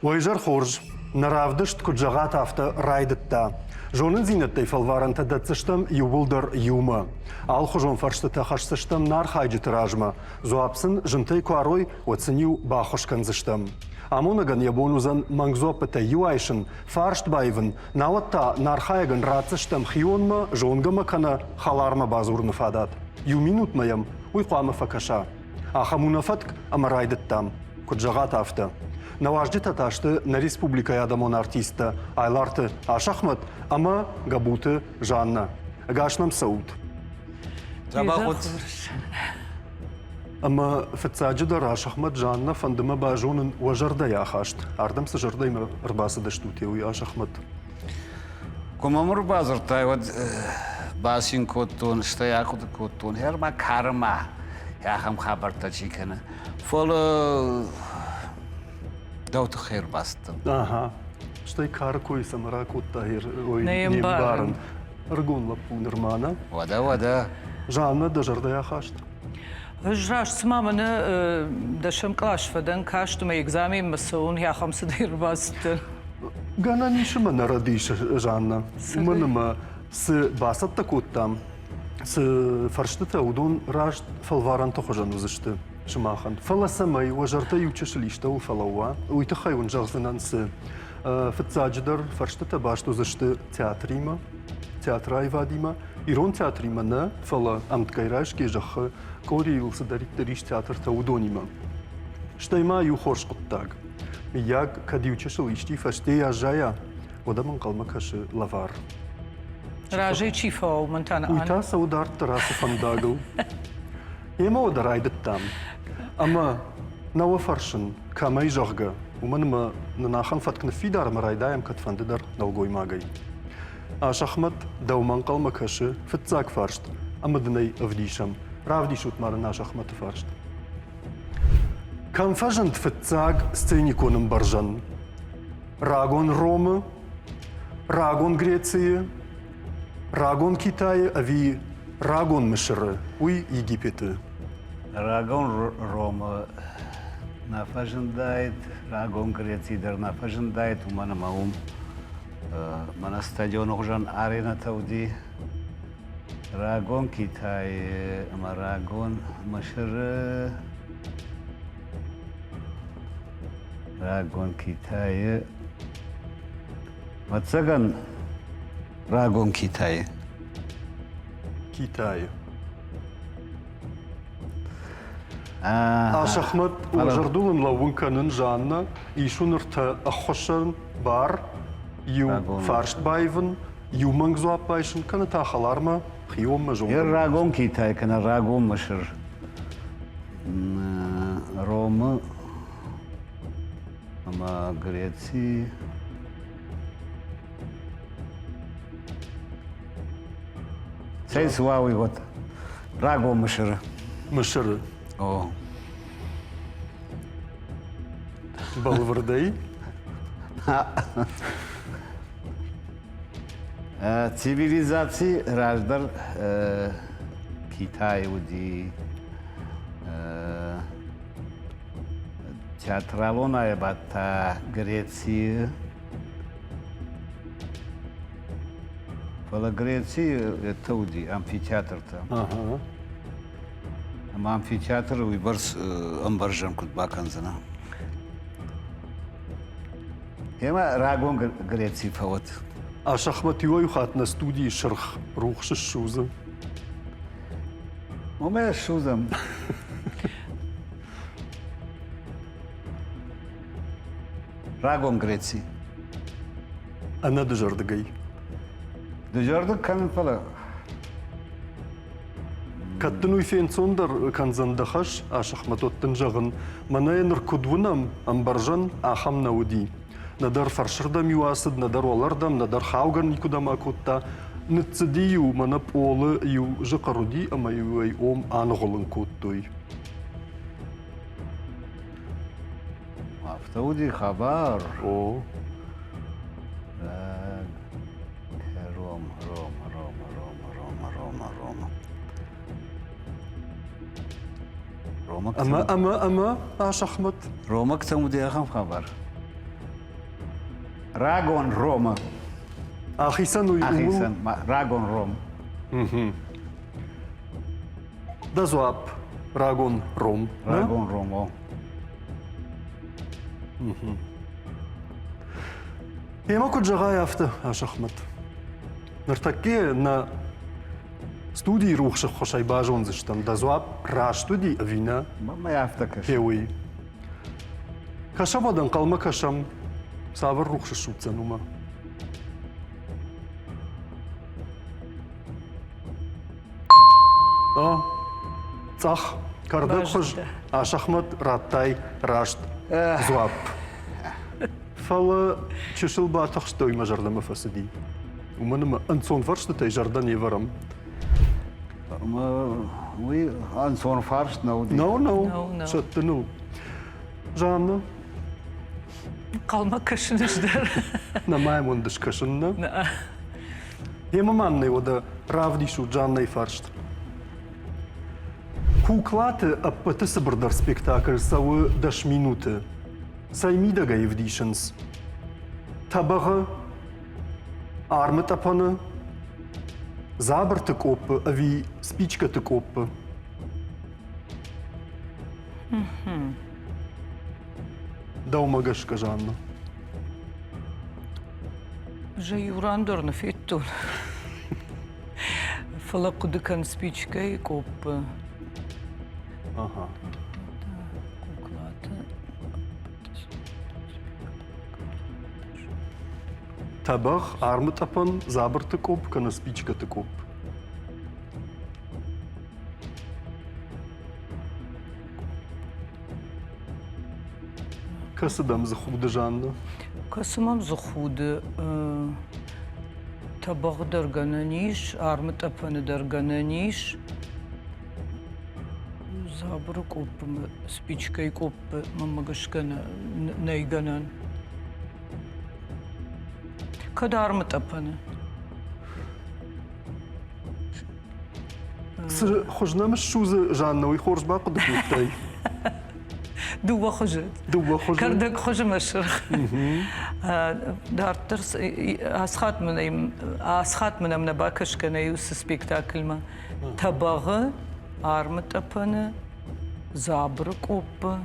ويجر خورج نرافدشت كجغات after رايدتا جونن زينتي فالوارن تدتشتم يولدر يوما ал خجون فرشت تخشتشتم نار خايج تراجما زوابسن جنتي كواروي وتسنيو باخوش كنزشتم Амунаган ябонузан мангзопета юайшен фаршт байвен наватта нархайган рацештам хионма жонгама кана халарма базурны фадат. Ю минут маям уйқама факаша. Ахамунафатк амарайдеттам. Куджагат афта. Наваждета ташты на республика ядамон артиста айларты Ашахмат ама габуты Жанна. Гашнам Сауд. أما في التاجد راش أحمد جانا فندما باجون وجردا يا خاشت أردم سجردا يم رباس دشتوتي ويا أحمد كم أمر بازر تايود باسين كوتون اشتيا كوتون هرما كارما يا خم خبر تجيكنا فول دوت خير باستم أها اشتي كار كويس مرا كوتا هير نيم بارن رجون لبون رمانا ودا جانا دجردا يا خاشت هجراش تماماً دشم كلاش فدن كاشتم إكزامي مسؤول يا خمسة دير باستن. جانا نيش من رديش جانا من ما س باست تكوتام س فرشتة ودون راش فالوارن تخرجن وزشت شماخن فلا سماي وجرتا يوتشش ليشتا وفلوا ويتخيون جغزنا س في التاجدر فرشتة باش وزشت تياتريما تياتراي فاديما إيرون تياتريما نا فلا أمت كيراش كيجخ كوريل صدريك دريش تياتر تودونيما شتيما يخورش قطاق مياق كديوتشش ليشتي فشتي يا جايا ودا من قلمكش لافار راجي تشيفو منتانا أنا ويتا سودار تراس فنداغل يما ودا رايد التام أما نوا فرشن كما يجغغا ومن ما نناخن فتكن في دار مرايدايم كتفنددر نوغوي ماغي أشخمت دو من قلمكش في التاك فرشت أما دني أفديشم رافديشوت مارنا شخمت فرشت كان فجنت في التاك ستينيكون برجن راغون روما راغون غريتسيا راغون كيتاي أفي راغون مصر وي يجيبت راغون روما نافجن دايت راغون غريتسيا در نافجن دايت ومانا ماوم من استاديون غجان أرينا تودي راغون كيتاي أما راغون مشر راغون كيتاي متسجن راغون كيتاي كيتاي أشخمت وجردون لون كانن جانا يشون ارتا أخشن بار يو فارشت بايفن يو منغزو بايشن كان تاخلارما خيوم مجون راغون كيتاي كان راغون مشر روما أما غريتسي سيس واوي غوت راغون مشر أوه بالوردي цивилизации раздар Китай уди театралона бата Греция фала Греция это уди амфитеатр-то ага ама амфитеатр уйбарс амбаржан кут баканзана هما راغون غريتسي فوت أشخمت يوي خاتنا ستودي شرخ روخش الشوزة وما الشوزم راغون غريتسي أنا دجردقي دجردق كان فلا كتنوي فين صندر كان زندخش أشخمتو تنجغن مناين ركضونم أمبرجن أخمنا ودي ندر فرشردم يواسد ندر ولردم ندر خاوغن يكودم أكوتا نتصديو من بول يو جقرودي أما يوي أم أنغلن كوتوي أفتودي خبر أو روم أما أشخمت رومك تمودي أخم خبر Рагон Рома. Ахисан уй Ахисан, Рагон Ром. да зуап Рагон Ром. Рагон Ром, о. Ема куджага яфты Ашахмат. Нартаке на студии рухших хошай бажон зыштам. Да зуап раш студии авина Мама яфтакаш. хеуи. Кашамадан калма кашам савар рухши шутцанума. Цах кардак хош Бажда. Ашахмат раттай рашт зуап. Фала чешил батах стой мажарлама фасади. Уманама ансон варшта тай жардан еварам. We on zo'n farst nou die. No. No. Шаттану. Жанна, Қалма кашыныштар. на маймон дышкашынна. Ема манны ода равдишу Жанна и фаршт. Куклаты аппаты сабырдар спектакль савы даш минуты. Саймидага евдишенс. Табага, армы тапаны, забырты копы, ави спичкаты копы. Даумагашка Жанна. Же юрандорны феттун. Фала кудыкан спичка и коп. Ага. Куклата. Табах, армы тапан, забырты коп, кана спичкаты коп. Касыдам захуды Жанна. Касымам зухуды. Табағы даргана ниш, армы тапаны даргана ниш. Забыры копы, спичка и копы, мамагашкана, найганан. Kada armı tapanı? Хожнамаш шузы Жанна, уй хорш баку дыкнуттай. Дуба хожу. Дуба хожу. Кардак хожу машыр. Дартыр асхат мынам на бакашкана юсы спектакльма. Табағы, армы тапаны, забыры копы,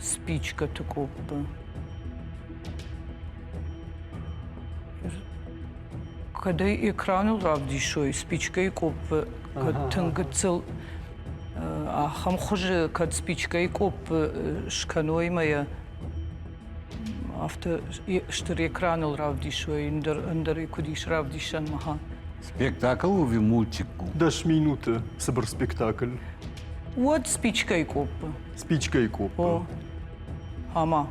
спичкаты копы. Когда экрану равдишой, спичкой копы, тынгыцыл, ахам хуже, kad спичкой копы шканой моя, авто штыр экранул равдишой, индер кудиш равдишан маха. Спектакль уви мультику. Даш минуты сабыр спектакль. Вот спичкой копы. Спичка и коп. О, ама.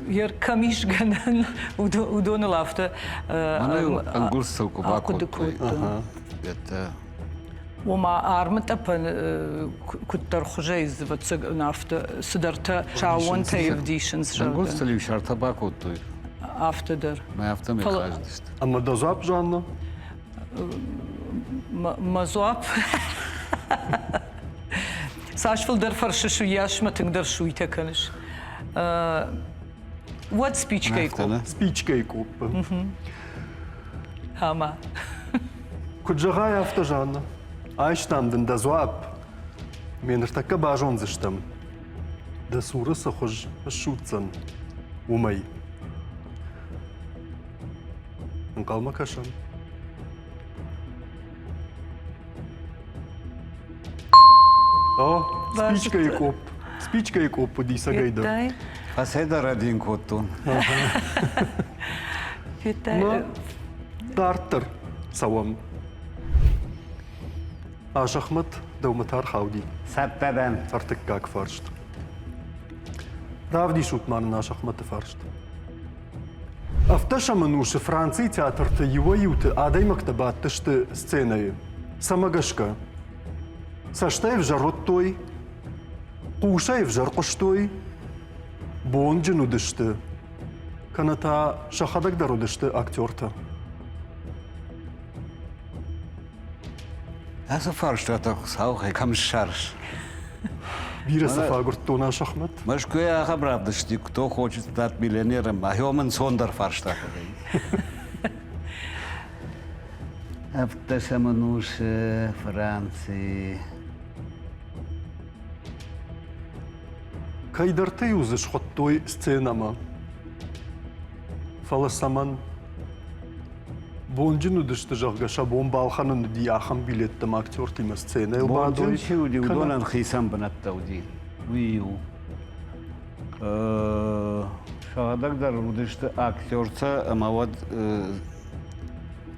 Jer kamiš ganan udonul afta. Мана ангулсал кубаку. Ага. Это وما армата пан куттар хужайз вот нафта сидарта чавон тайвдишнс ангулсал и шартабаку той. Афтадар. Мы автоме каждый. Ама да зуап Жанна? Мазуап. Сашфил дар фаршишу яшма тыңдар шуйта каныш. Вот спичкой коп. Спичка и коп. Ама. Куджага яфта Жанна. Айштамдын да зуап. Мен ыртакка бажон зыштам. Да сурыса хож шутцан. Умай. Калма кашан. О, спичка и коп. Спичка и коп, поди сагайда. Витай. Фаседа радин котун. Витай. Тартыр савам. Ашахмат дауматар хауди. Саттадан. Артык как фаршт. Равди шутман на шахматы фаршт. Авташа мануши Франции театрты его юты, адай мактабат тышты сценой. Самагашка. Саштаев жарот той. Кушаев жар коштой. Бонджину дышты. Каната шахадак дару дышты актерта. Also fahrst du doch auch, ich kann scharf. Bir sefer gurttun Aş Ahmet. Мышкуя правда, что кто хочет стать миллионером, а Хёмен Сондер фарштах. Автошамануш Франции. Kaydartı yüzüş xottoy scenama. Falasaman Bonjinu dıştı jağgaşa bombalxanın diyaxam bilettim aktör tima scena. Бонжин чуди, удонан хисам банаттауди. Уиу. Шагадагдар удышты актерца, ама вот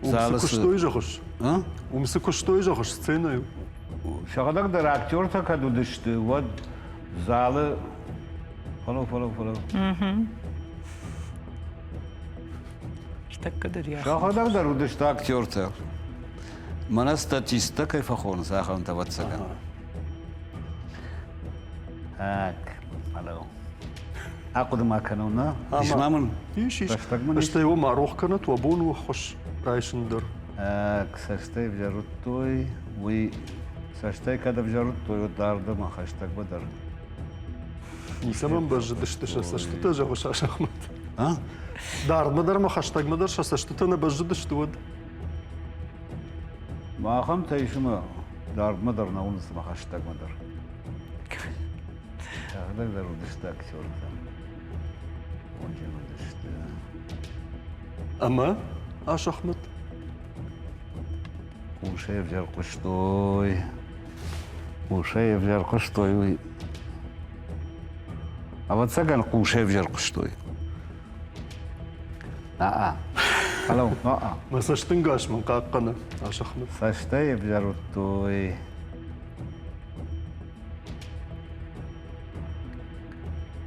Umsı kuştoy jağış. А? Umsı kuştoy jağış scenayı. Шагадагдар актерца кад удышты, вот залы. Follow. İşte kadar ya. Шагадагдар удышты актерца. Мана статистика и фахон, сахан таватсага. Так, follow. Акуды макануна. Ишмамын. İş. Таштагман. İşte o maroh kanat ve bonu hoş rayşındır. Так, саштай взярут той, вы саштай когда взярут той ударда махаштаг бадар. Нисаман бажы дышты шасашты та жağış Aş Ahmet. А? Darmadır mı hashtag mıdır şasashты ta na bajı dıştı vod. Махам тайшыма дард мадар на улице махаштаг мадар. Когда зарудышты актерта. Он же удышты. Ama Aş Ahmet. Ушей взял куштой. Ушей взял куштой. А вот цаган кушей взял куштой. Алло, Masashtın gaşmın qaqqanı Aş Ahmet. Саштай взял той.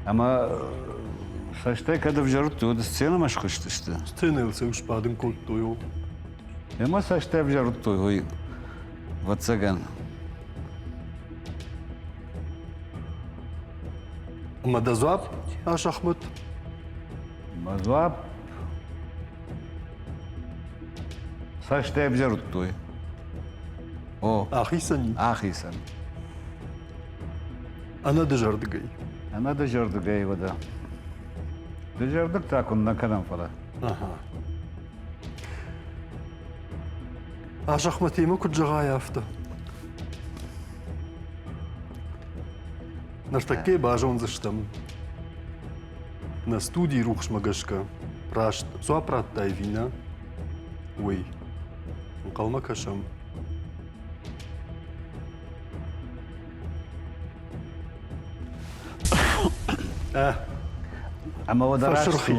Ama саштай когда взял той, сцена маш кушты что. Scena ilse ushpadın kottoyu. Ема саштай взял той, ой. Вот цаган. Ama da zuap Aş Ahmet. Мазвап. Саштай взял той. О, Ahisani. ахисан. Ana dışarıdı gay. Она дожерда гайва, да. Дожердык так он на канам фала. Aha. Aş Ahmet emi kutjağa yaptı. Nartakke bajon zıştım. Na studii ruch magashka. Rasht zuaprat dayvina. Uy. Qalma kaşam. Ама вот Фашырхи.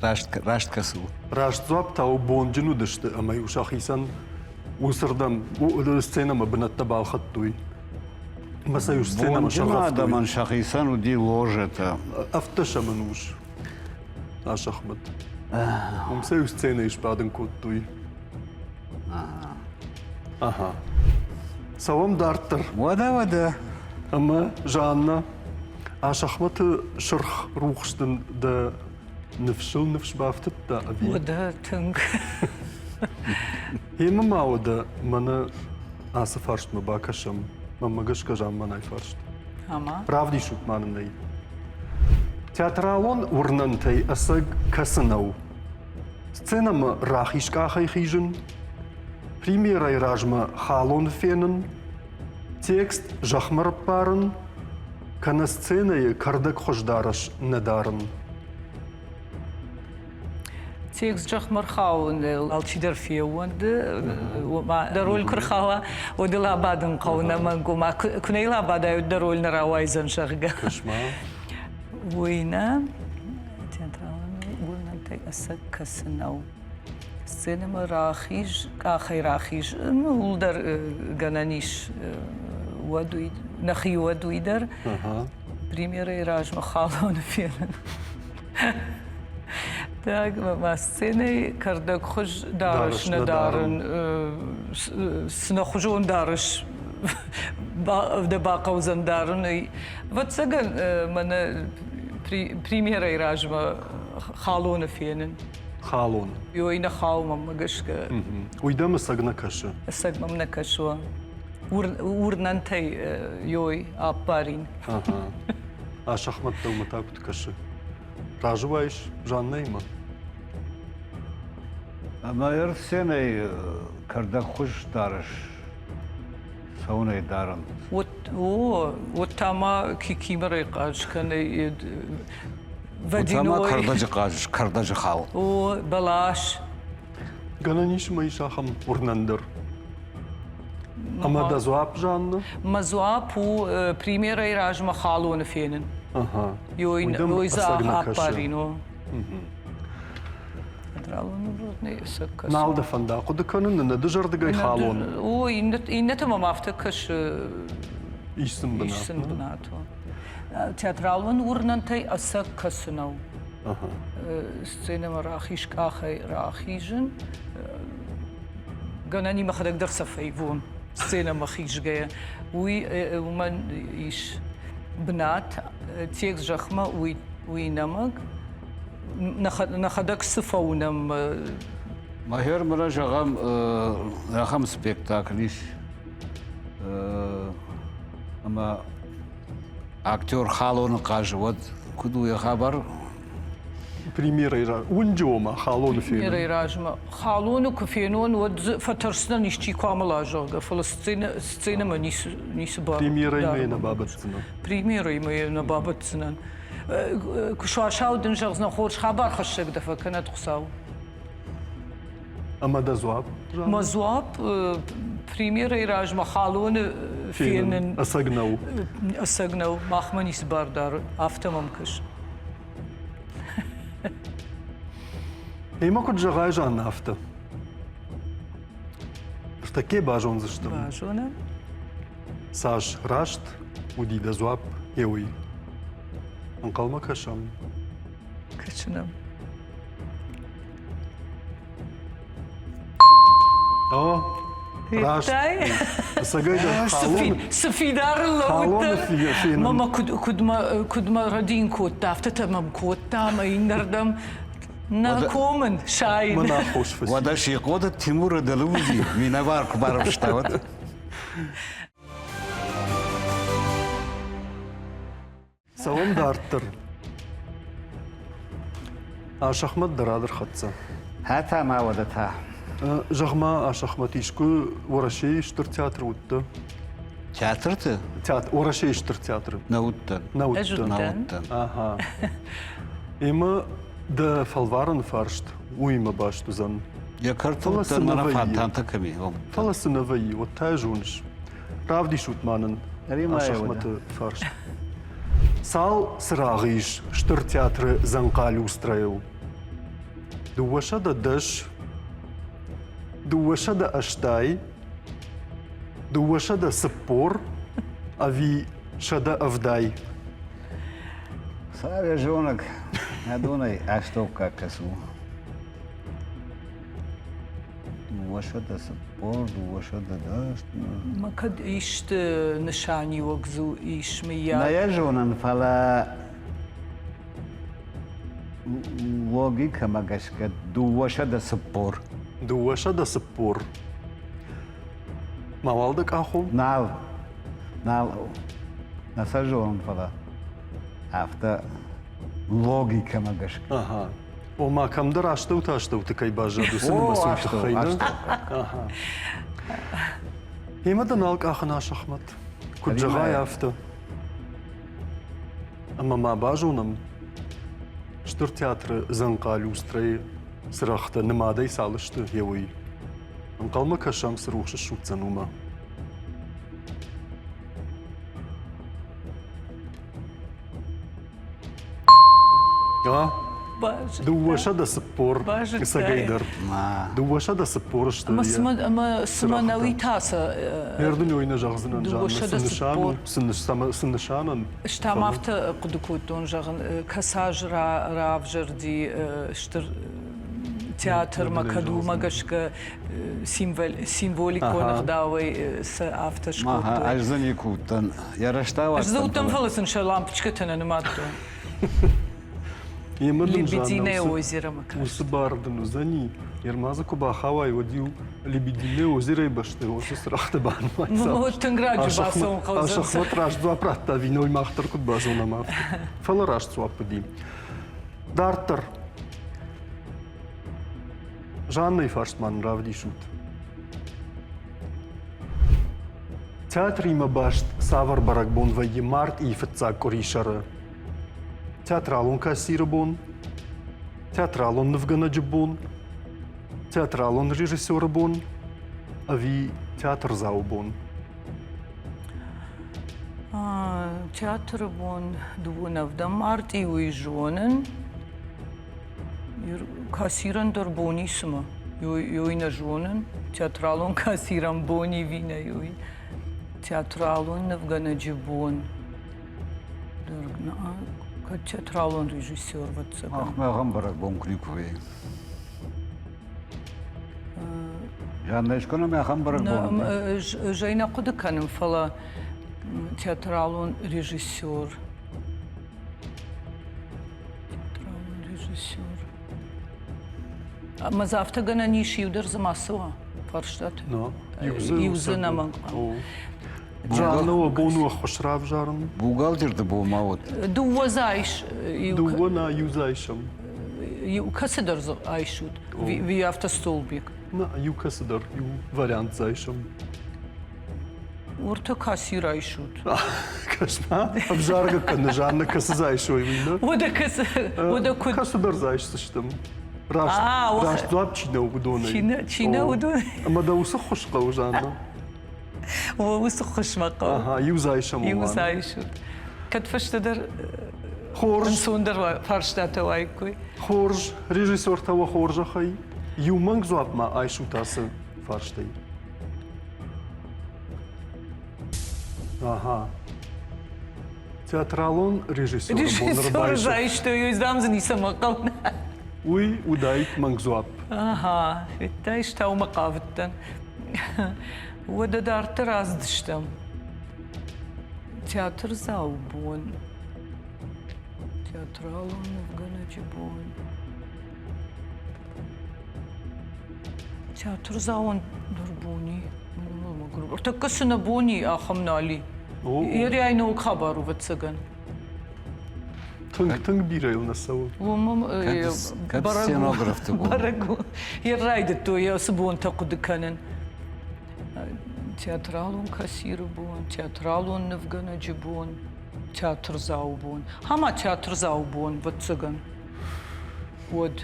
рашт касу. Rasht zuap tau bonjinu dıştı ama uşaq isan usırdam. Bu scena mı binatta balxattuy. Masa yuş scena mı Бонжина şaraftuy. адаман шахисан уди ложета. Aftaşa manuş. Aş Ahmet. Umsa yuş scena işpadın kottuy. Aha. Savam darttır. Вода. Ama Жанна Aş Ahmet'ı şırx ruhştın da nefş baftıt da abi. O da tınk. Hema mao da mana ası farşt mı bakaşam. Mama gışka jam manay farşt. Ama Pravdi şut manınday. Teatralon urnantay asag kasanav. Scena mı rahişka hayhijin. Примерай ражма халон фенен. Текст жахмар парын. Кана сценайы кардак хождарыш недарын. تيكس جخمر خاون الشيدر فيه وند وما درول كرخاوا ودلا بعدن قونا منكو ما كنيلا بعد درول نراوايزن شغا Kışma. وينا تنتراون قلنا تي اسك سنو سينما راخيج اخي راخيج ولدر غنانيش ودوي نخي ودويدر Aha. بريمير راج مخالون فين Так, ма сцены кардак хуж дарыш надарын, снахужон дарыш, да бақаузан дарын. Вот саган мана примера иражма халона фенен. Халон. Йойна хаума магашка Uydamı sagna kaşı. сагмам накашуа. Urnantay yoy apparin. Шахмат так вот каши. Ражуваешь, Жанна Ama seni karda kuş darış. Savunay darın. Вот тама кикимры кашканы Ama водяной. kardacı hal. О, балаш. Гананиш мои шахам урнандыр. Ама да зуап Жанна? Мазуапу примера и ражма халуны фенен. Ага. Йой за аппарино. Налда фанда, куда канун на дожардыгай халон. Ой, инне тамам автакаш Ишсин бина. ишсин бинато. Театралван урнантай асак касынау. Сценама рахиш кахай рахижен. Ганани махадак дарсафай вон. Сцена махиш гая. Уй, уман иш бнат, текст жахма уй намаг. Нахадак сыфаунам. Mahir mıra rakam spektakliş. Ama aktör halonu кажа, вот kudu ya haber. Примеры ира. Унджома халон фин. Мира и ражма. Халону кофенон вот фатарсна нищи камала жога. Сцена ма нису бар. Примеры имея на бабацина. Примеры имея на бабацина. Кушашау ден жагзна хорш хабар хашек дафа канат хусау. Ама да зуап Жанна? Мазуап примеры и ражма халону фенен. Асагнау. Асагнау махманис бардар автомамкаш. Има код жагай Жанна авто. Штаке бажон заштым. Важона. Саш рашт, уди да зуап еуи. Анкалма кашам. Качынам. О, рашт. Тай. Сагайда халон. Сфидар Халон лоута. фин. Мама кудма радин кот тафта мам кот тама индардам на комен шайн. Мана хош фас. Vada şikoda Timur Adalıvıcı. Mina var kubarım ştavat. Салон дарттыр. Шахмат дарадыр хатса. Hata ma vada ta. Жагма шахматишку Орашей штыр театр утты. Teatrtı. Орашей штыр театр. Nauttan. Наутты. Ajuddan. Ага. Има да фалварен фаршт. Уйма башту зан. Yakartılıktan Falasını bana vayı. fantanta kami. Фаласына ваи, вот тая жунш. Равди шутманын. Римая Шахматы фаршт. Сал сырағыш штыр театры занқали устроил. Дуаша да дыш. Дуаша да аштай. Дуаша да сыппор. Ави шада авдай. Sare jonak. Adunay aştopka kasu. Duvaşa da spor, duvaşa da daşt. ما قد إيشت نشاني وقزو إيش ميا. Naya jonan fala logika magaşka duvaşa da spor. Дуаша да сыппор. Мавалдык аху. Nal nasajон fala. Hafta logika magaşka. Ага. О макамдыр аштау таштау тыкай бажа дусын басу тыхайны. Ага. Имадан алк ахына шахмат. Куджагай афты. Ама ма бажунам. Штыр театры занқали устрай сырахты нымадай салышты еуи. Анқалма кашам сырухшы шутцанума. باش. Дуаша да сыппор. Бажы Сагайдар. Дуаша да сыппор что أما سما نوي تاسا. Ердін ойна жағзынан Дуаша да сынышанын. Штамафт قدكوتون جغن كساج رافجردي شتر театр макаду магашка символику нагдавай с автошколу. Ага, аж за никутан. Я раштава. Аж за утам фаласан ша лампочка тана наматто. Лебединое озеро, мы кажется. Усыбардыну зани. Ермазы куба хавай водил лебединое озеро и башты. Осы сырахты бармай. Ну, вот тынграджу басом қалзанса. Ашахмат раш два пратта виной махтар куд базона мафты. Фала раш цуапы дим. Дартер. Жанна и фарштман равди шут. Театр има башт савар баракбон ва март и фетца коришара. Театралон кассирабон, театралон навганаджибон, театралон режиссерабон, а ви театр заубон. Театр бон двунав да март и уйжонен. Кассиран дар бони сма. Йой на жонен. Театралон кассиран бони вина йой. Театралон навганаджибон. Театралон режиссер вот Ах, маған барак бон клипове. Жанна ешкона маған барак бон. Жайна куды каным фала театралон режиссер. Театралон режиссер. Ма завтра гана ниш юдер за массова. Фарштат. No, Юзы наман. Жанна о бону хошрав жарн. Бухгалтерді болмауыд. Дува зайш. Дува на юзайшам. Касыдар айшут. Ви автостолбик. На юкасыдар, ю вариант зайшам. Орта кассир айшут. Кашна, обжарга каны Жанна касы зайшой вина. Ода куд. Касыдар зайш сыштым. Раш дуап чина удоны. Чина удоны. Ама да усы хошқа у Жанна. ووسخ خشمقة. Aha, юзайшам. يوزايشوت. كد فشتدر Хорж, سوندر فرشتاته وايكوي. хорж, режиссер того хоржа хай. Юманг зуапма айшутасы фарштай. Ага. Театралон режиссер. ريجيسور زايشتو يوزدام زني سمقلنا. Уй, удайт мангзуап. Ага, витаиш тау мaqavttan. ودا دارت راز دشتم. تياتر زاوبون. تياترالون نفقنا جبون. تياتر زاون دربوني. ما قرب. ارتكسنا بوني آخمنا لي. يري عينو خبرو بتسجن. Тынг бирел на сау. ومم كد سينوغراف تبون. برقو يرايدتو يا سبون تقد كانن. تياترالون كاسير بون، تياترالون نفقنا جبون، تياتر زاوبون. هما تياتر زاوبون بتسجن. ود.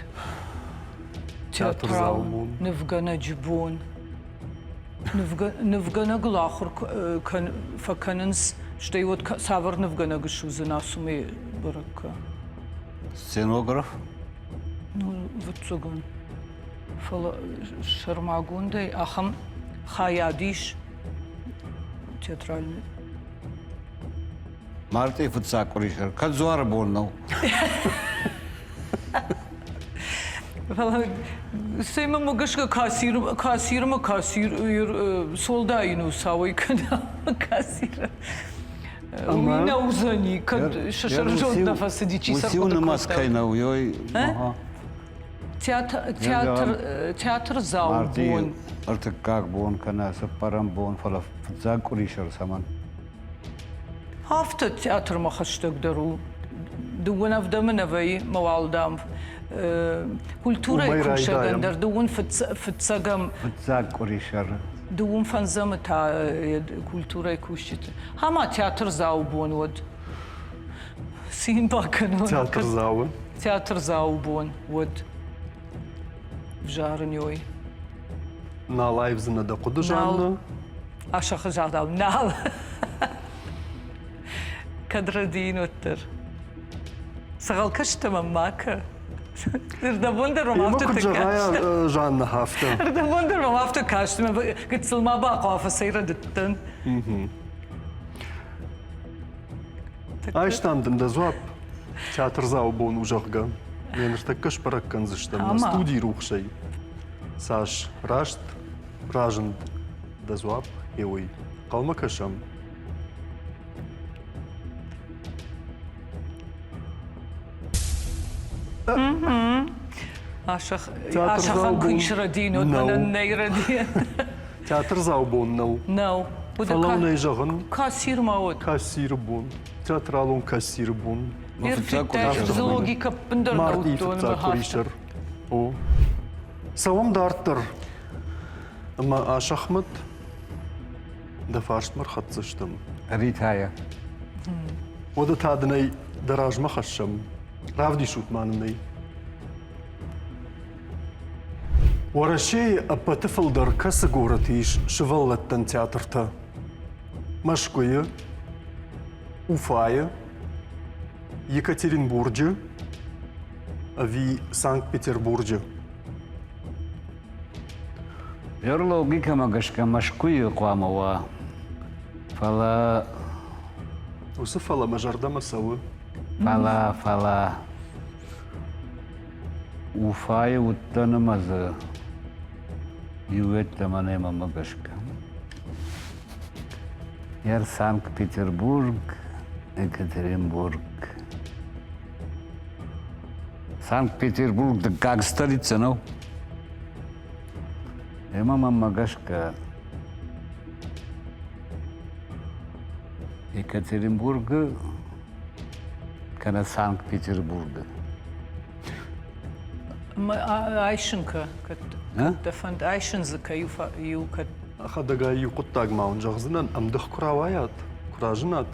تياترالون نفقنا جبون. نفقنا قلاخر كان فكاننس شتي ود سافر نفقنا قشوزنا سمي بركة. Сценограф? Ну بتسجن. فلا شرماغون دي أخم خياديش. театральный. Марта и футсак уришер. Кад зуара болнау. Сейма могашка кассир солда ину савой када кассир. Уина узани кад шашаржот на фасади чисар. Усиуна маскайнау йой. Театр зал бон. Artık как бон канаса парам бон фала футсак уришер саман. Hafta tiyatr mahştık daru. Dugun avdamına ve mawaldam. Kultura kuşagandır. Dugun fıtsagam. Футсак уришер. Dugun fanzamı ta kultura kuşit. Hama tiyatr zaubon od. Sin bakın. Театр зау. Tiyatr zaubon od. Vjarın yoy. На лайвзына да куды Жанна. Aşağı jardam nal. Kadradin otur. Сагал каштамам мака. Ирда вондером Има авто куджагая Жанна хафта. Ирда вондером авто каштама гитсылма баqa фасайра диттен. Айштандын да зуап. Театр зау бон ужарга. Мен иртаккаш параккан зыштам. На Ама. студии рухшай. Саш рашт, ражынд да зуап. Еуй. Қалма кашам. Ашахан күйшірадин, өтмінен нейрадин. Театр зау бун нау. No. Фалауна жағын Кассир мауыт. кассир бун. Театралун кассир бун. Зоологика пындыр Март ифтца куришер. О. Савам дарттыр. Ама ашахмат да фарштмар хатсыштым. Ритая. Ода таднай даражма хашам. Равди шутманнай. ورشي أبتفل در كس جورتيش شغلتن تياترتا مشكوية Уфая, Екатеринбурге, в Санкт-Петербурге. Логика магашка машкую квамова. Фала. Усыфала мажарда масавы. Фала. Уфая уттанамазы. Ювет таманема магашка. Яр Санкт-Петербург, Екатеринбург. Санкт-Петербург, да как столица, ну? Мама магашка. Екатеринбург, kana Санкт-Петербурга. Айшенка, да фанд Айшензака юкат. أخذ يقطع معون جغزنا أمدخ كراويات كراجنات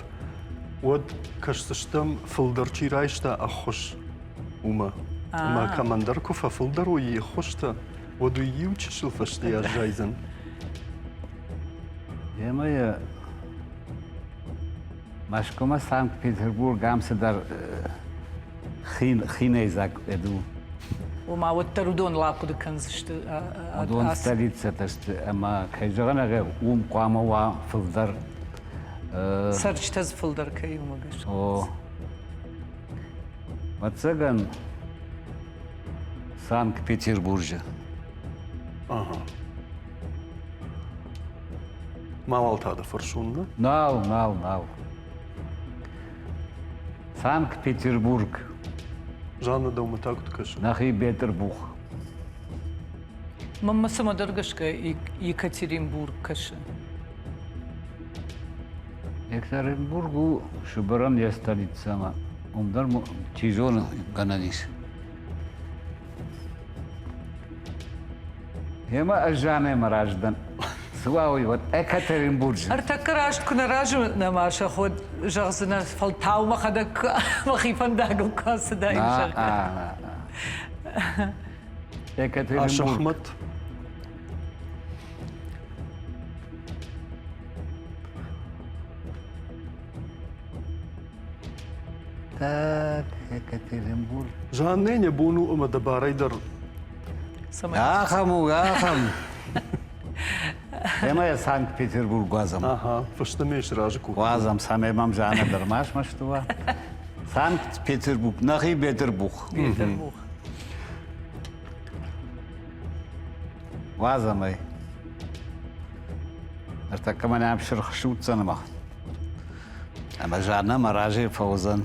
ود كشتشتم فلدر تيرايشتا أخش وما ما كمان دركو ففلدر ويخشتا ودو يوتشل فشتي جايزن يا مايا ماشكوما Санкт-Петербург أمسدر خينيزاك إدو وما وترودون لاقود كنزشت دون столица تشت أما كيجانا غير قاموا وفلدر سرچ تز فلدر كي وماش أو متسجن Санкт-Петербург أها ما والت هذا فرشونا ناو Санкт-Петербург جانا دوما تاكت كش نخي بيتربوخ ماما سما درجشك يكاترينبورغ كش Екатеринбургу шубаран я столица ма. Умдар тижон гананис. Ема ажане мараждан. Суауи вот Екатеринбург. ارتكراش كنا راجو نماشا خود جغزنا فلتاو ما خدك ما خيفان داغو كاس دايم Екатеринбург. أشخمت Так, Екатеринбург. جاني نبونو أما دباري در Ахам. Ема я Санкт-Петербург глазом. أها فشتميش راجكو Глазом саме мам жана дармаш маштува. Санкт-Петербург, нахи Петербург. بيتربوخ Глазом ай. Это камань абшир шутца нема. Ама жана маражи фаузан.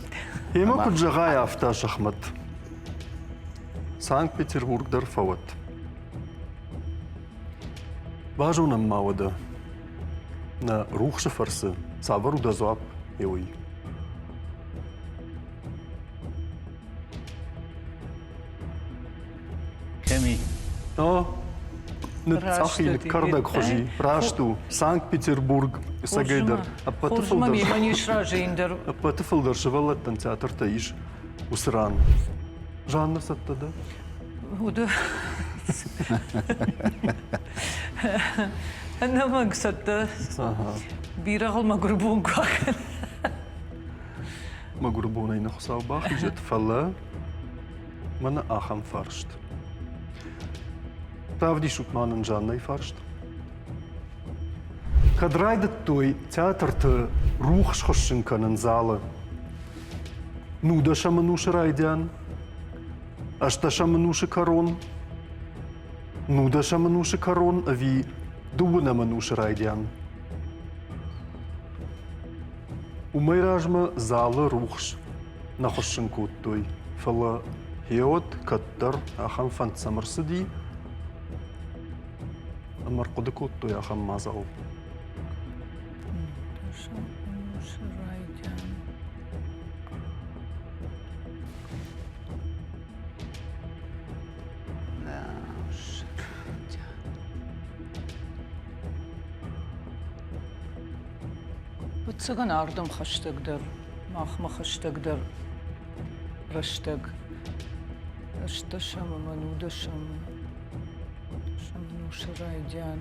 هما كنت جغاية أفتا شخمت سانكت-Петербург در فوت باجو نما ودا نا روح شفرس صابرو دا زواب يوي Кеми. نتساخي لكردك خجي راشتو سانكت-Петербурg ساقيدر خورجما ميمانيش راجين در أبطفل در شغلت تنتياتر تعيش وسران جانا ستدا وده أنا ما قصدت بيرغل ما قربون كواكن ما قربونا ينخصاو باخي جت فلا منا آخم فرشت Правді шутманын жанной фаршт. Кадрайды той театрты рух шхошшынканын залы. Нуда шаманушы райдян, ашта шаманушы корон. Нуда шаманушы корон, ави дубына манушы райдян. Умай ражма залы рухш на хошшынку той. Фала هيوت كتر أخم فانت سمرسدي أمر قد كوتو يا أخم مازاو بتسجن عردم خشتقدر ما خشتقدر رشتق اشتشم منودشم شمنوش رايدان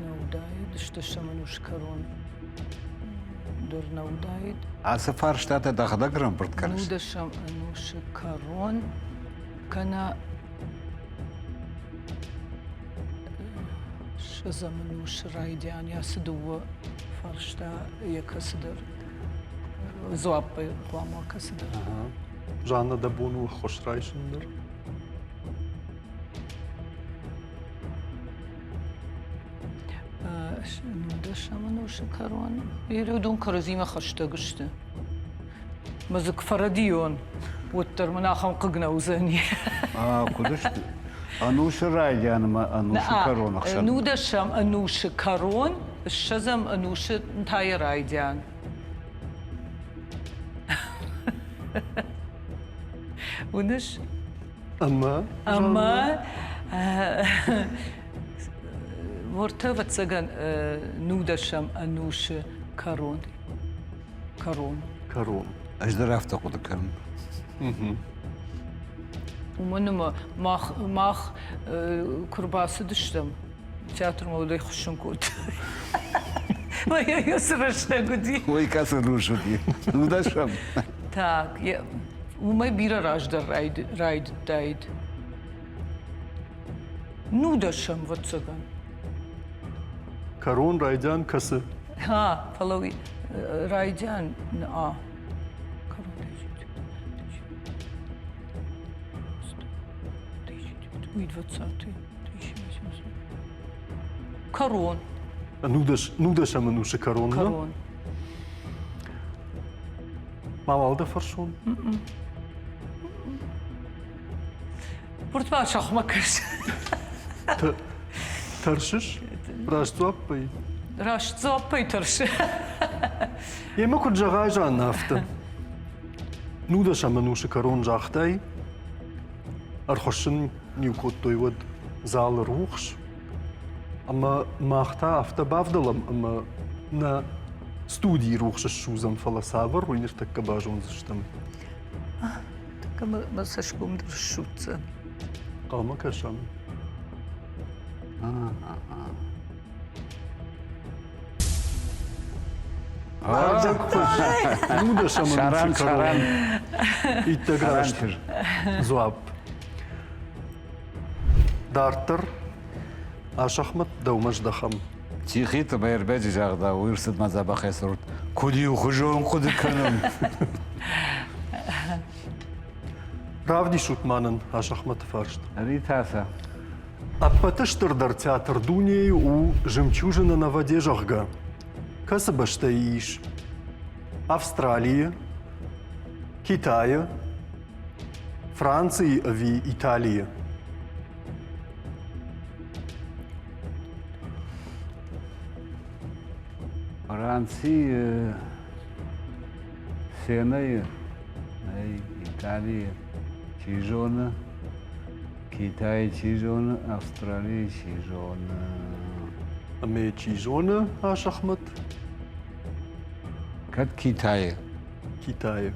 نودايد اشتشمنوش كرون در نودايد عسفار شتات دغدغرم برتكرش نودشم انوش كرون كان شزمنوش رايدان يا سدو فرشتا يكسدر زواب قوامو كسدر جانا دبونو خوش رايشندر نودشمنوش كرون يريدون كرزيمة خشتقشت مزك فرديون وتر مناخم ققنا وزني كلش انوش رايجان ما انوش كرون اخشن نودشم انوش كرون الشزم انوش انتاي رايدان ونش اما مرتبط سجن نودشم انوش كرون ايش درافت اخذ كرم ومن ماخ كرباس دشتم تياتر مودي خشن كود ما يسرش نقدي وي كسر روشتي نودشم تاك وما بيرا راجدر رايد دايد نودشم وتسجن كرون رايجان كسر ها فلوي رايجان كرون ويد واتساتي كرون نودش منوش كرون كرون ما والده فرشون برتبال شخ مكرش ترشش راش توابي راش تصوبي ترش يما كنت جغاي جان نافته نودش منوش كرون جاختي أرخشن نيوكوتو يود زال روخش أما ما أختا أفتا بافدلم أما نا ستودي روخش الشوزم فلا سابر وينرتك باجون زشتم كما ما سشكم در الشوتسن قاما كشام نودش منوش كرون إتقراشتر زواب دارتر أشخمت دومش دخم تيخيت باير باجي جاغدا ويرسد ما زابا خيسرت كودي وخجون قد كنم Правді шутманен Ашахмат Фаршт. ريتاسا Аппатыштыр дар театр Дуней у «Жемчужина на воде» жахга. Касабаштаиш. Австралии, Китая, Франции и Италии. فرنسي سيناي إيطاليا تيجون كيتاي تيجون أستراليا تيجون أما تشيجونا Ашахмат كات كيتاي Китая.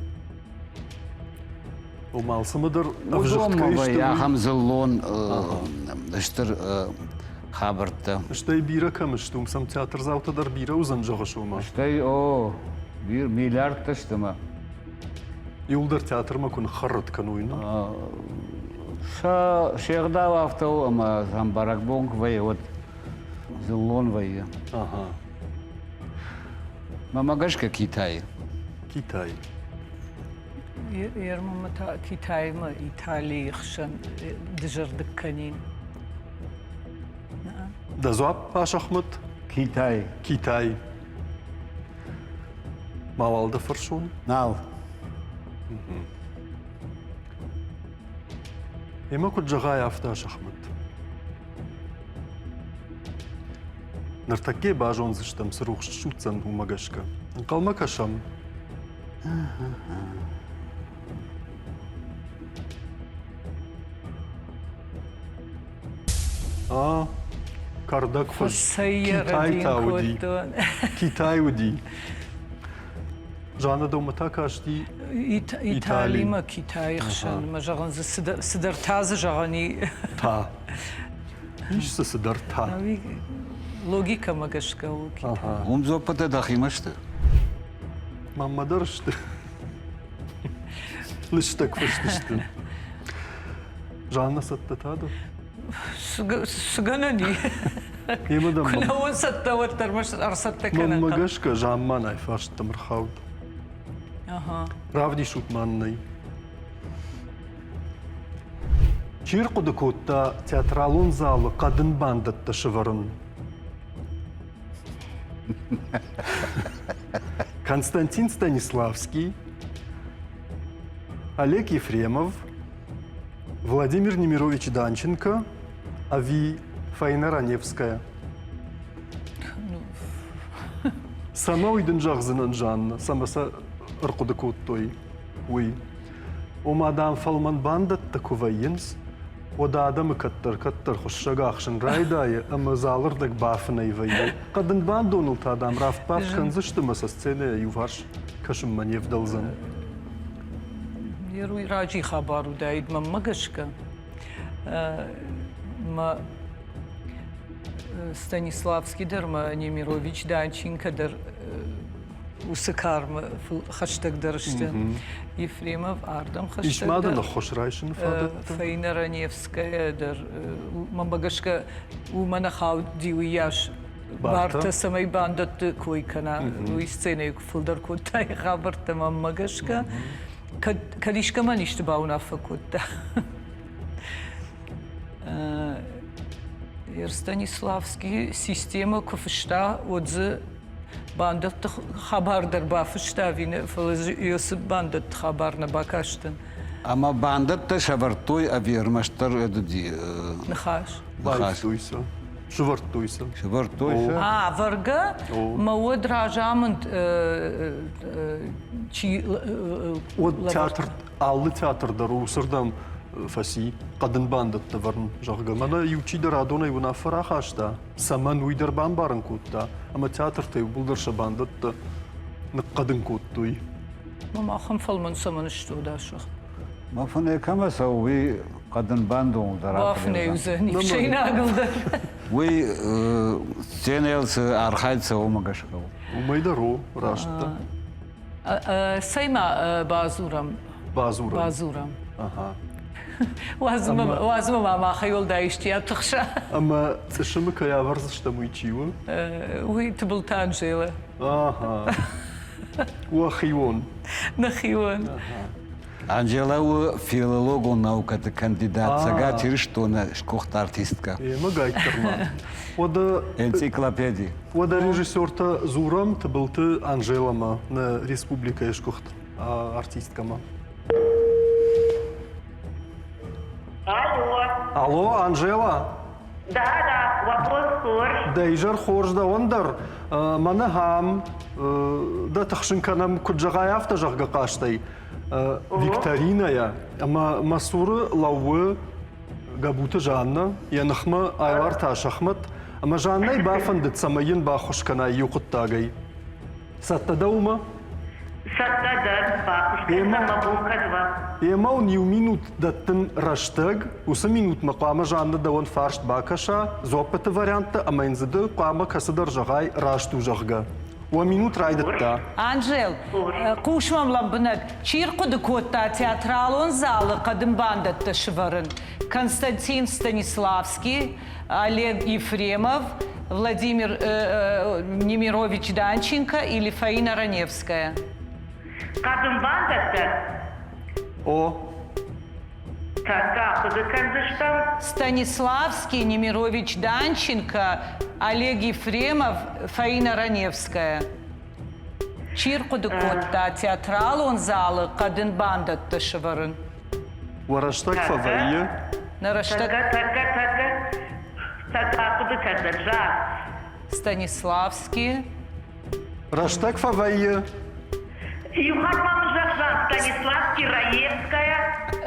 Умалсымыдыр وزوم يا خمزلون اشتر خبرته Штай бира камыштум сам театр завтадар бира узан жагышума. اشتاي بير مليار تشتما Юлдар театрма кун харрат кануйна. شيخدا وافتو اما زمبارك بونك وي вот زلون وي Ага. ماماغاشكا كيتاي Китай. يرمم كيتاي ما إيطالي خشن دجر دكانين Дазуап Ашахмат كيتاي Китай. Мавалда фаршун. نال إما كنت جغاية أفتاش أحمد نرتكي باجون زشتم سروخ شوتسن هما قشكا نقل ما كشم كاردك فش السيارة دي كوتون كيتاي ودي جانا دومتا كاشتي إيطالي ما كيتاي خشن ما جغن صدر تازة جغني تا إيش صدر تا لوجيكا ما قشكا وكيتاي Умзопата дахимашты. ما درشت لشتك فشتشت جانا ستت هذا سجنني يمدام كنا وين ستة وتر مش أرصدت ما كنا قشكا جاما نايفاش تمرخاود رافدي شوت ماني Чир кудыкутта театралун залы кадын бандытты шывырын. Константин Станиславский, Олег Ефремов, Владимир Немирович Данченко, Ави Фаина Раневская. Сама уйдын жағзынан жанна, самаса ырқудыкуттой. Уй. O madam falman bandытты кувайынс, Oda adamı kattır hoşşaga akşın raydayı ama zalırdık bafına ivayı. Kadın bandı onulta adam raf baf kanzıştı masa scene yuvarş kaşım manev dalzan. يروي راجي خبر ودايد ما مقشكا ما ستانيسلافسكي در ما نيميروفيتش دانченко در وسكار خشتك درشتن Ефремов Ардам خشتك إيش ما دنا خوش رايشن فادت فاينا رانيفسكايا در ما مقشكا ومنا خاو ديوياش بارتا سمي باندت كوي كنا ويستيني فلدر كوتاي خبرت ما مقشكا كديش كمان يشتباونا فكوتا Станиславский система кофешта отзы бандат хабар дар бафшта вине фалзиос бандат хабар на бакаштын. Ама бандат шавартой авирмаштар эдуди. Нахаш. Лайфтуйса. Швартуйса. Швартуйса. Варга мауд ражамент чи Вот театр, аллы театр дарусырдам فسي قدن باندت تفرن جاغا مانا يوتشي درادونا يونا فراخاشتا سمان ويدر بان بارن كوتا اما تياتر تي بولدر شباندت نقدن كوتوي ما خم فلمن سمن شتو داشخ ما فني كما سوي قدن باندو درا وافني وزني شي ناقل وي سينيلس ارخايتس ومغشكو وما يدرو راشتا سيما بازورم اها وازم ما خيول دايشتي تخشى اما تشمك يا ورزش تمويتشيو وي تبلتان جيله اها وخيون نخيون Анжела филологу науката кандидат. Сега тириштона шкохта артистка. ما قايترما ودا Энциклопедия. ودا режиссерта Зурам тбылты Анжела ма на республика ешкохт артистка ма. Алло, Анжела? Да, вопрос сор. Дейжар хорж да ондер. Мана хам да тахшин канам куджага яфта жагга каштай. Викторина я. Ама масуры лауы габута жанна. Янахма айлар ташахмат. Ама жаннай бафандыт самайын бахуш кана юқыттагай. Сатта даума? Саттадар бахушкана мабулкадва. Ема нью минут даттын раштаг, уса минут мақама жанна да он фаршт бакаша, зоппата варианта, ама инзады қама касадар жағай рашту жағга. Уа минут райдатта. Анжел, кушмам ламбынат, чирқуды котта театралон залы қадым бандатты шыварын. Константин Станиславский, Олег Ефремов, Владимир Немирович Данченко или Фаина Раневская. Kadın bandattı. О, Taka, kudukandıştım. Станиславский, Немирович Данченко, Олег Ефремов, Фаина Раневская. Чиркуды котта театралон залы қадын бандатты шыварын. уа раштаг фавайя, Нараштак Куды кадержа. Станиславский. Раштак фавайе. Юхат Мамжахжан, Станиславский, Раевская,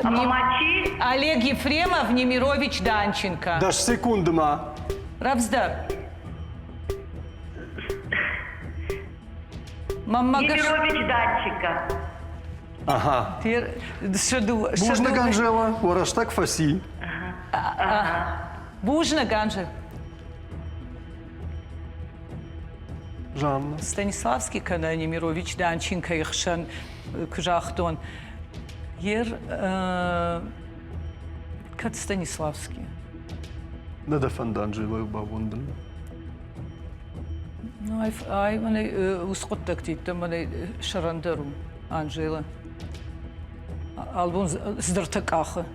Мамачи. Олег Ефремов, Немирович Данченко. Даш секундыма. Равздар. Маммагаш. Немирович Данчика. Ага. Бужна Бужна Ганжела, Раштак фаси. Бужна Ганжел. Жанна. Станиславский, kana Немирович Данченко, Ихшан Кжахтон. Ер Кат Станиславский. Надо фанданжела бавундын. Ну, ай, мане усқоттак дейді, мане шарандыру, Анжела. Албон здартакаха.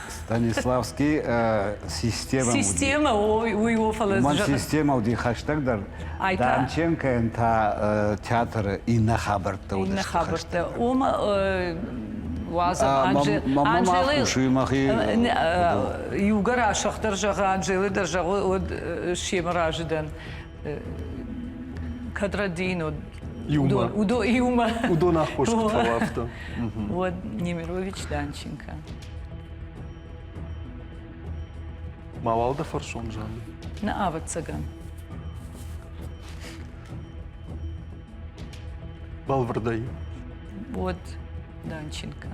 Станиславский система. Система, ой, офалаз. Ман система уди хаштагдар. Данченко энта театр Инна Хабарта. Инна Хабарта. Ома Вазам Анжела. Югара шахтар жага Анжела держава от Шемараждан. Кадрадин Юма. Юма. Удо нахошку талафта. Вот Немирович Данченко. Мавалда фаршон Жанна. На Ават Цаган. Балвардай. Вот Данченко.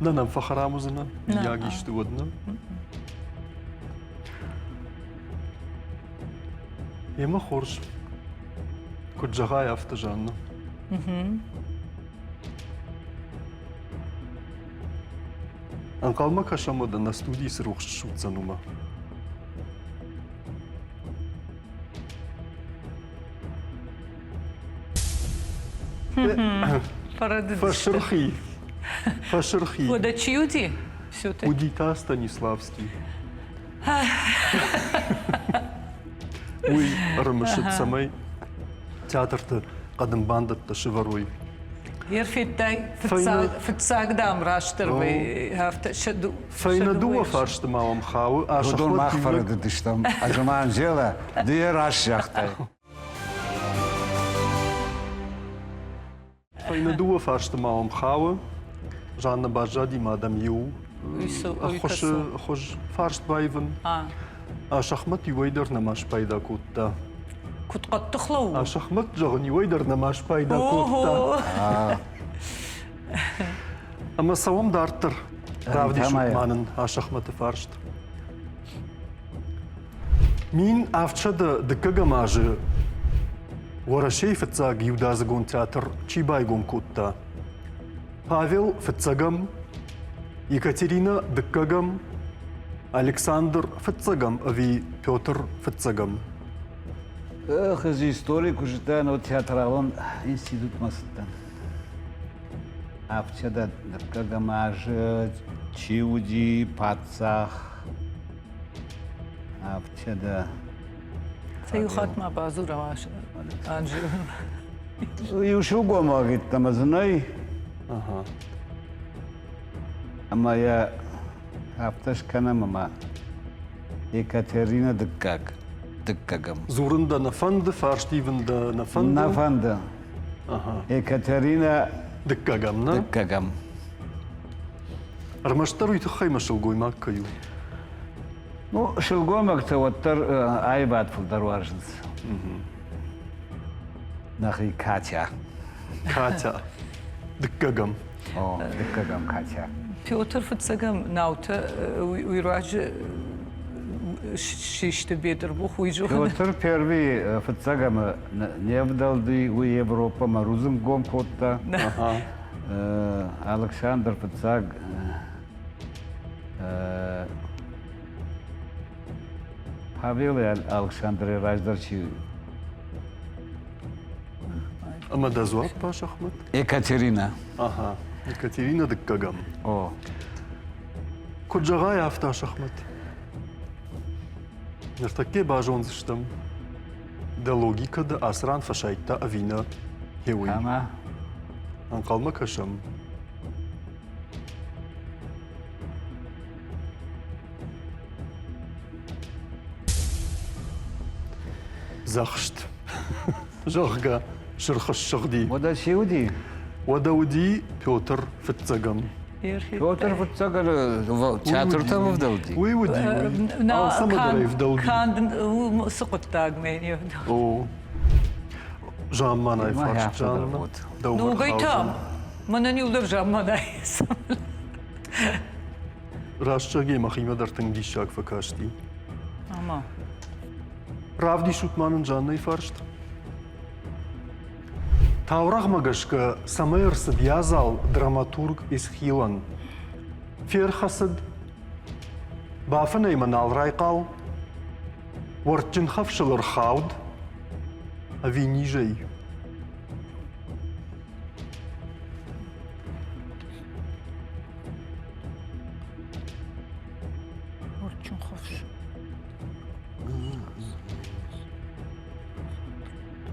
Да нам фахарамузына. Ягишты одна. Ема хорш. Куджагай авто Жанна. Анкалма кашамада на студии с рухшутсанума. Фашерхи. Фашерхи. Вот чьюди? Все-таки. Удита Станиславский. Уй, рамышет самой. Театр-то кадым бандат-то шеваруй. Ерфиттай фитсагдам раштырвы хафта шаду. Файнадуа фаршты малам хау, а Рудон шахмат Махфара дыштам. Ажама Анжела, дыя рашяхтай. Файнадуа фаршты малам хау, Жанна Бажади мадам Ю. Хош фаршт байвен. А шахмат юайдар намаш пайда кутта. كنت قد تخلو. شخمت جغني ويدر نماش بايدا كوتا. أما سوام دارتر. رافدي شوكمانن شخمت فارشت. مين أفتشد دكجا ماجي ورا شيء فتزاج يودازجون تياتر شي بايجون كوتا. Павел فتزاجم يكاترينا دكجم ألكسندر فتزاجم أبي بيوتر فتزاجم. Эх, из историк уже да, вот театралон институт мастан. А вчера докагамаж, чиуди, пацах. А вчера. سيخات مع بازورة واش أنجل. يوشو قوما قلت ما زناي. أما يا هفتش كنا ماما. Екатерина дыккак. Дыккагам. Зурында нафанды, фарштивында нафанды. Нафанды. Екатерина дыккагам, на? Дыккагам. Армаштар уйтахай машылгой маккаю. Ну, шылгомак-то вот айбат фулдарважнс. Нахи Катя. Катя. Дыккагам. О, дыккагам Катя. Петр Фацагам наута уйраж шишты бедер бухуйжу. Петр первый Фацагам не вдалды у Европа марузым гом котта. Александр Фацаг Павел Александр Раздарчи. Ама да зуат паш Ахмед? Екатерина. Ага. Екатерина дыккагам. О. Коджага яфташ Ахмед. Нертаке бажонзыштым. Да логика да асран фашайтта авина хеуи. Ама. Анкалма кашам. زخشت جغا شرخ الشغدي وده شيودي ودودي بيوتر في التقم بيوتر في التقل تياتر تفضلدي وي ودي نا سمدري في دولدي كان سقط تاج مني او جام ماناي ما فرش يعرف جان الربوط. نو قيتام من يولر جام نايس راشتاگی مخیمه در تنگی شاک فکاشتی اما Pravdi šutmanın canını farşt. Tavraq magashka samayırsid yazal dramaturg ishilan. Firxasid bafın eyman alraykal. Wartjin xafşılır xawd. Avi nijay. ورچون خوش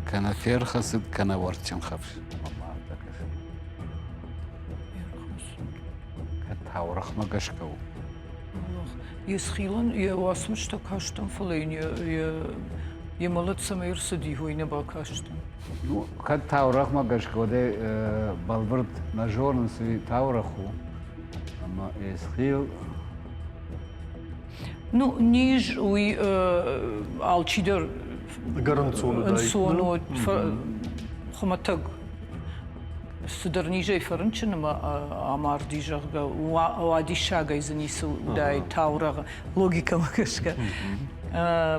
كان فير خسد كان ورتشن خفش والله أفتكر كان تاورخ ما قشكو يسخيلن يواسمش تكاشتن فلين يملت سمير سدي هو ينبا كاشتن كان تاورخ ما قشكو ده بالبرد نجورن سي تاورخو أما يسخيل Ну, ніж уй алчидер Гаранцону дай. сону хоматаг судер ніже фернчен ма амар дижага вади шага изнису дай таурага логика магашка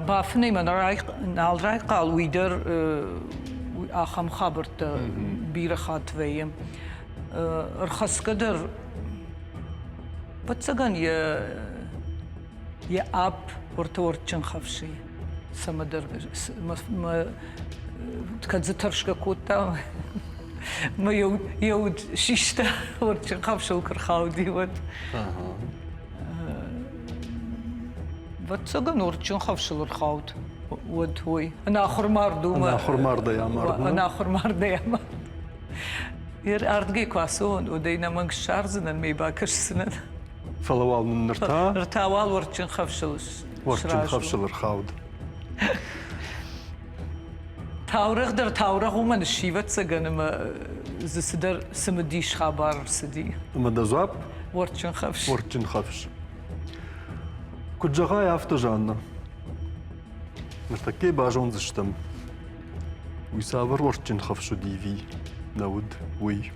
бафны ман рай налрай қал уйдер ахам хабарт бирахат веем рхаскадер пацаган يا أب ورتورتشن خفشي سمدر ما تكذترشك كوتا ما يود شيشتا ورتشن خفشي وكرخاودي ود بتسجن ورتشن خفشي الخاود ود هوي أنا آخر مردو أنا آخر مرد يا مرد أنا آخر مرد يا مرد ير أردقي كواسون ودينا منك شارزنا ميباكش سنة فلوال من نرتا رتاوال ورتشن خفشلش ورتجن خفشلر خاود تاورخ در تاورخ ومن الشيفت سجن ما زسدر سمديش خبر سدي أما دزواب ورتشن خفش ورتجن خفش كنت جغايا افتجانا مرتكي باجون زشتم ويسافر ورتجن خفشو ديفي نود وي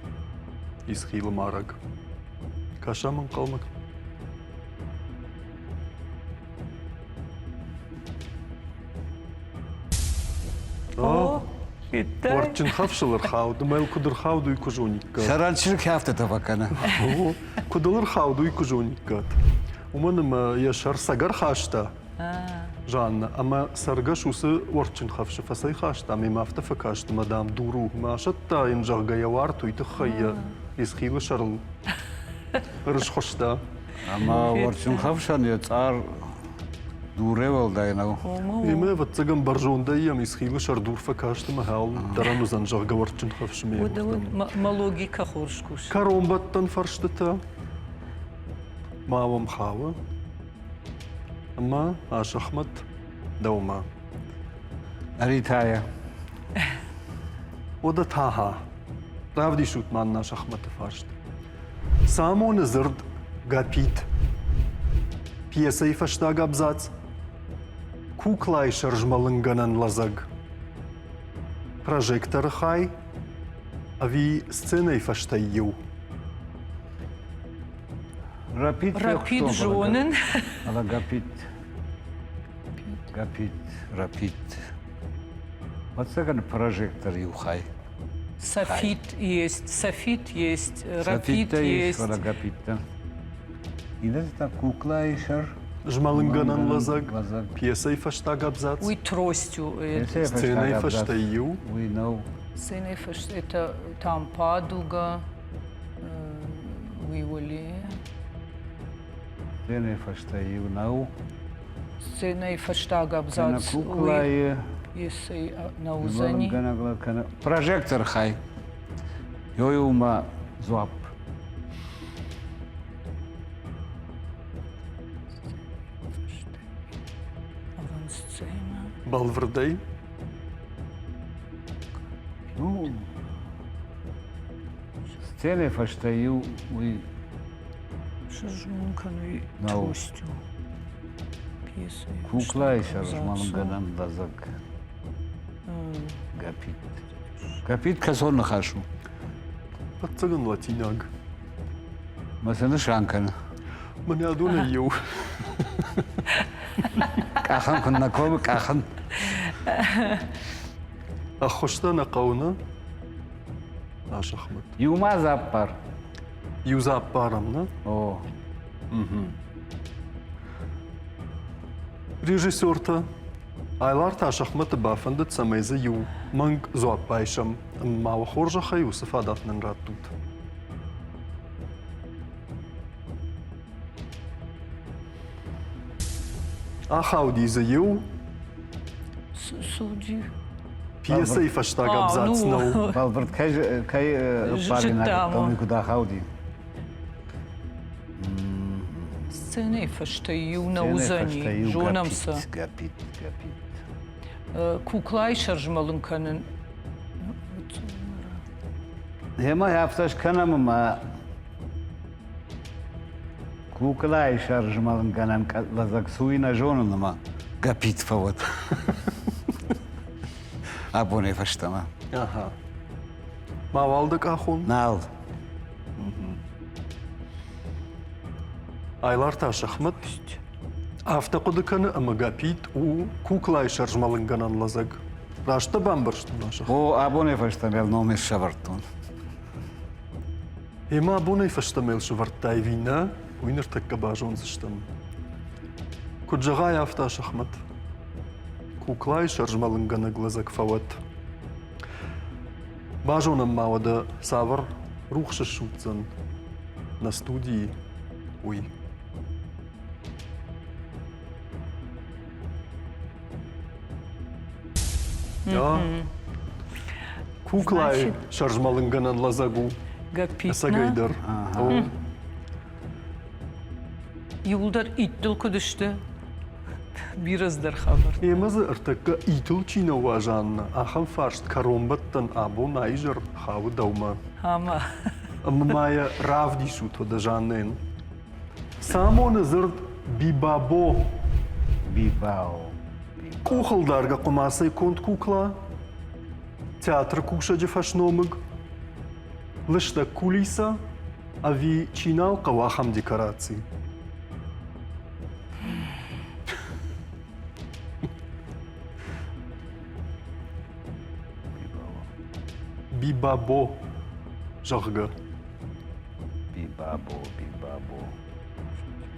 يسخيل مارق كاشا من قومك ورتجن خفشلر خاود ما يكدر خاود ويكجونيك سرانشرك هافته تفكنا كدلر خاود ويكجونيك ومن ما يشر سجر خاشتا جان اما سرقش وس ورتجن خفش فسي خاشتا ما افتفكاشت مدام دورو ما شتا ينجر جيوارتو يتخيا يسخيل شرل رش خشتا أما ورتشن خفشان يتعار دوريول داينو إما بتسجن برجون دايم يسخيل شر دور فكاشت مهال درانو زنجر ورتجن خفش ودون ما لوجيكا خورشكوش كاروم بطن فرشتتا ما ومخاوة أما عاش أحمد دوما أريتايا وده تاها رافدي شوت معنا أحمد فرشت سامو نزرد قابيت بيسي فشتا قابزات كوكلاي شرجمالنغنن لزق بروجيكتر خاي أفي سценой فشتايو رابيد جونن على رابيد واتساقن بروجيكتر يوخاي софит есть рапид есть ولا قابيت إذا это кукла и шар جمالنغنن لزق لزق. بيسي فشتا قابزات уй тростью سценой فشتايو We know. сценой это там падуга уйволи Then if I stay, you know. сценой фаштага Kana абзац kukla и если на узани kana прожектор хай. Йоюма зуап. авансцена بالفردي Ну, сцене фаштаю, уй, Шажункан и Нау. Тостю. Пьеса. кукла и шаржмалым гадан лазак. Гапит. Гапит казон нахашу. Пацаган латинаг. Масаны шанкан. Мене адуна ю. Кахан кунна коби кахан. Ахоштана қауна. Аш Ахмет. Юма заппар. Юза парамна. О, Режиссерта. Айлар Таш Ахмет бафандет самайза ю. Манг зоап байшам. Мава хоржа хаю сафадат нанраттут. Ахауди за ю. Суди. Пьеса и фаштаг абзац нау. Балберт кай пали на Житамо. томи куда хауди. Сцене фаштаю на узани. Жонамса. Гапит, гапит. Куклай шаржмалынканын. Hema yaptaş kanamı ma kukla i şarjmalın kanan lazak suyuna jonun ma gapit favat. Abone faştama. Аха. Мавалдык ахун. Nal. Айлар Таш Ахмет. Автоқудыканы амагапит у куклай шаржмалынганан лазаг. Рашта бамбаршту нашах. O abone faştamel номер шавартун. Ема абунай фаштамел швартай вина. Уинер такка бажон заштам. Куджагай Авташ Ахмет. Куклай шаржмалынгана глазаг фават. Бажонам мавада савар рухша шутцан на студии. Уй. Ja. Куклай Значит- шаржмалынганан лазагу. Гапитна. Сагайдар. О. Юлдар иттил кудышты. Бираздар хабар. Емазы ыртакка итыл чина важанна. Ахам фаршт каромбаттан абу найжар хавы даума. Ама. Мая равди шуто да жаннен. Само назырд бибабо. Бибао. Кухалдарга кумасай конт кукла. Театр кушаджи фашномыг. Лышта кулиса, а ви чинал кавахам декорации. Бибабо. Жахга. Бибабо, бибабо.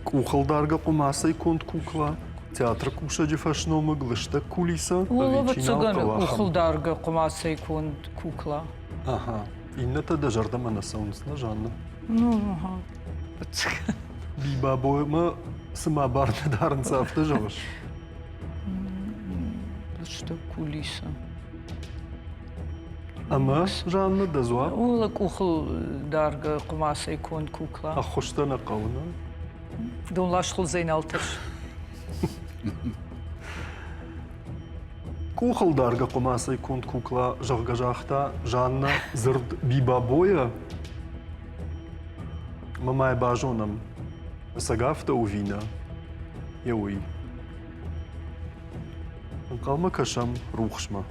Кухалдарга кумасай конт кукла. Театр кушаджи фашномыг. Лышта кулиса, а Улова ви чинал цыган кавахам. ухылдарга кумасай кун кукла. Ага. Инната да жардама на саунсна жанна. Ну, ага. Бибабоема сама барна дарн сафта жаваш. Что кулиса. Ама жанна да зуа. Улак ухылдарга кумасай кун кукла. Ахоштана қауна. Дон лашхул зейналтыр. Кухалдарга кумасай конт кукла жахга жахта жанна зырд бибабоя. Мамай бажонам. Сагафта увина. Яуи. Қалма кашам рухшма.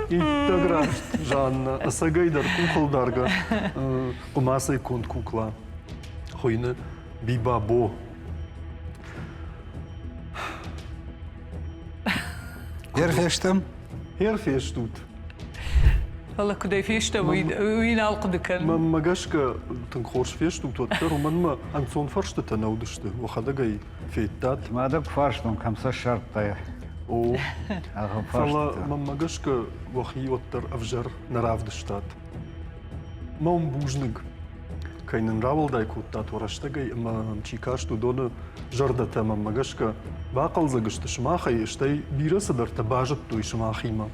Иттагра жанна. Асагайдар кухалдарга кумасай конт кукла. Хойны бибабо. Ерфештам? Херфеш тут. Ала кудай фешта уин алқудыкан. Магашка тынхош феш тут оттар уманма ансон фаршта танаудышты. Вахадагай фейттат. Мадак фарштам камса шартая. О. Ага Фала фаршта. магашка вахи оттар авжар наравдыштат. Мам бужнык. Кайнын равалдай куттат вараштагай ама чикашту доны жардата магашка бақал загышты шмахай штай бирасадар табажат той шмахима.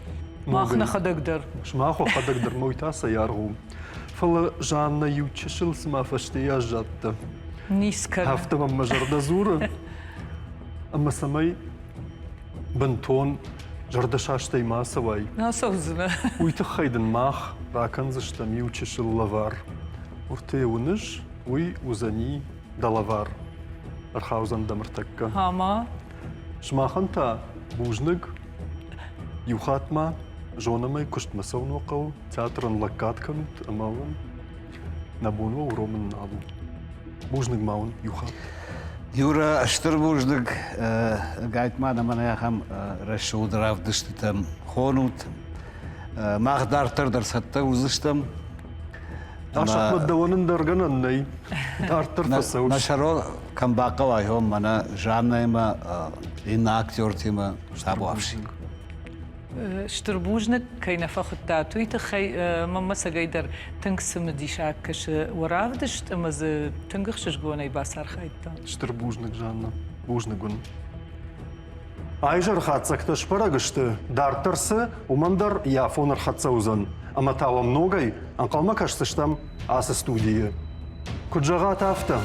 Махна хадагдар. Шмахо хадагдар мойтаса яргу. Фала жанна ючешил сма фаштия жатта. Нискар. Хафтама мажарда зура. أما سمي بنتون جردشاشتي ما سوي Nasıl ويتخيدن ماخ راكن زشتمي وتشش اللافار ورتي ونج وي وزني دلافار أرخاوزن دمرتكا Ama شماخنتا بوجنق يوخاتما جونمي كشت مسون وقو تياترن لكات كنت أماون نبونو ورومن نابو بوجنق ماون يوخات Юра Штырбуждык гайтмана мана яхам расшудрав дыштытым хонут махдартырдыр сатта узыштым. عشق مدونن درجنا ني دارتر فسوش Нашаро камбака вайхом мана жаннайма инна актёртима сабуавши. Штырбужник كاين فخ التاتوي تخي ماما سجيدر تنقسم دي شاكش ورافدشت اما ز تنقخش جوني باسار خايتا شتر بوجنق جانا بوجنقون Айжар хатсакта шпарагышты дартырсы умандар яфонар хатсаузан. Ама тава многой анкалма кашсыштам асы студии. Куджага тафта.